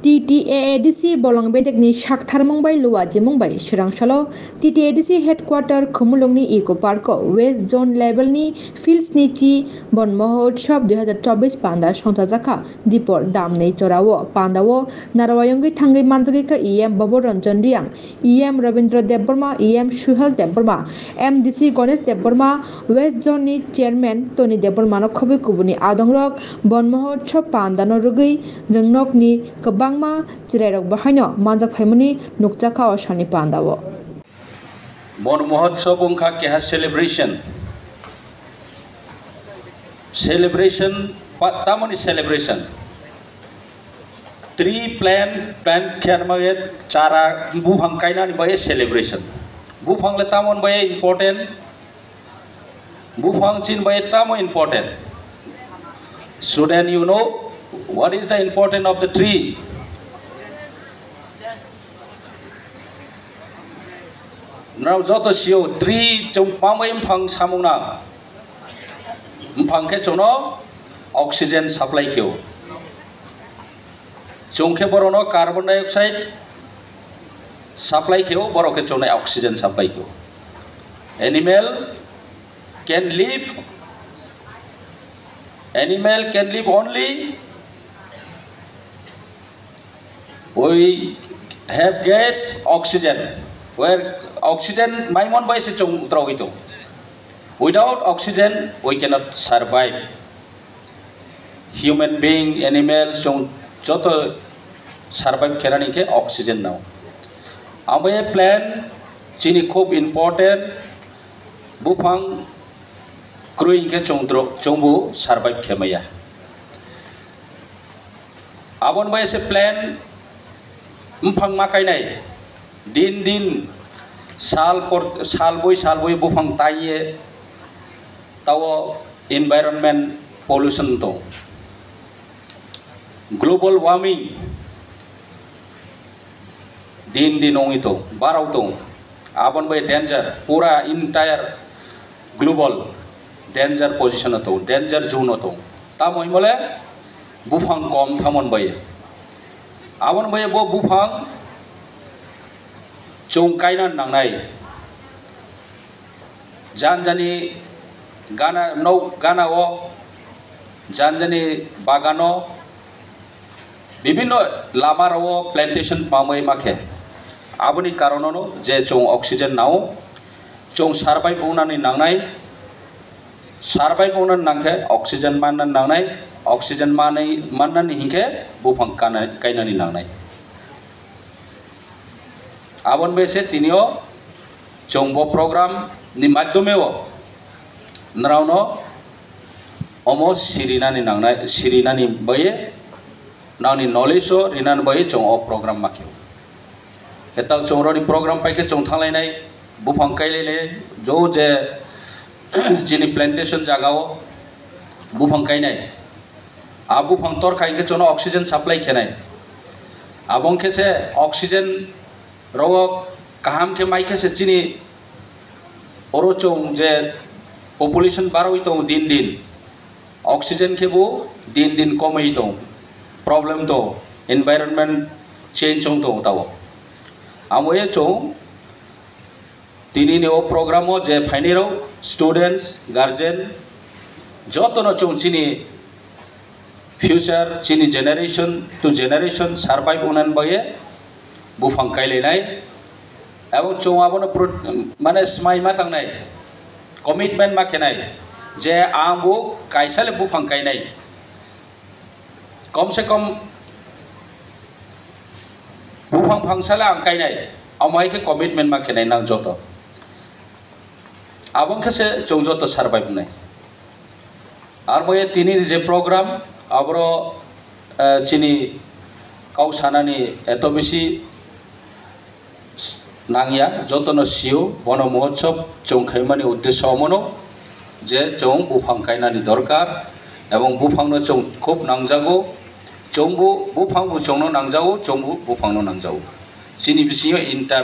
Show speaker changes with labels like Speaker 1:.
Speaker 1: TTAADC bolong bedek ni Shakhtar Mumbai Luwaji Mumbai Shirangsalo TTAADC headquarter Khumulungni Eco Park West Zone level ni Fields ni Chi Bon Mahotsav 2024 Panda Songtajaka Dipor Damnei Chorawo Pandawo Narawayongi Thangai Manjagi ka EM Babu Ranjan Riang EM Rabindra Debbarma EM Shuhal Debbarma MDC Ganesh Debbarma West Zone ni Chairman Tony Debbarma no khobi kubuni Adongrok Bon Mahotsav Panda no rugi Rengnok ni Kabang Chirerok Bahano Manjak Family Nukjaka or Shani Pandawo.
Speaker 2: Bon Mahotsav Unka ke has celebration. Tamoni celebration. 3 plan kermaget cara bufang kaina ni baye celebration. Bufang le tamon baye important. Bufang chin baye tamo important. So then you know what is the importance of the tree. Now joto sio tree trong pamai phang samuna phang ke chono oxygen supply kyo chung ke borono carbon dioxide supply kyo boro ke chono oxygen supply kyo. Animal can live only we have get oxygen where oxygen maimon by se chung trawito. Without oxygen we cannot survive. Human being, animals chung joto survive kerani ke oxygen now. Amaye plan chini khub important bufang growing ke chungbu survive kemaya. Abon by se plan mphang makai nai din sal boy bufang taye tawo environment pollution to global warming din ong ito baraw to abon by danger pura entire global danger position to danger zone to tamo imole bufang kom thamon bay abon bay bo bufang chung kainan nangnai janjani gana o janjani bagano bibino lamaro plantation pamai makhe aboni karonono je chung oxygen nao chung survive unani nangnai survive unan nangkhe oxygen manan nangnai oxygen manan hingke bufang kainani nangnai. Abon bese tinio chongbo program ni madhyameo narauno omo sirinani nangnai sirinani baye nauni knowledge o rinan baye chong o program makyo ketal chongro ni program paike chong thanglai nai bufang kailele jo je chini plantation jagao bufang kainai a bufang tor kainke chono oxygen supply khenai abong kese oxygen ro kaham ke maike se chini oro chong je population baroi to din oxygen ke bo din komai to problem to environment change chong to tawo amoye chong tini ne o program o je phainiro students guardian joto no chong chini future chini generation to generation survive unan baye bufang kaile nai এবং চৌ আবনো মানে স্মাই মা থাংনাই commitment মা খেনাই যে আমবো কাইসালে বুফাং কাইনাই কমসে কম বুফাং ফাংসালে আং কাইনাই আমাইকে commitment মা খেনাই নাং যত আবং খেসে চৌ যত সারভাইভ নাই আর বয়ে তিনি যে প্রোগ্রাম আবরো চিনি কাউসানানি এত বেশি nangya jotono siu bono mahotsav chong khaimani uddesho amono je chong bufang kainani dorkar ebong bufang no chong khub nangjago chongbu bufang bu chongno nangjago chongbu bufang no nangjago sini bisingo inter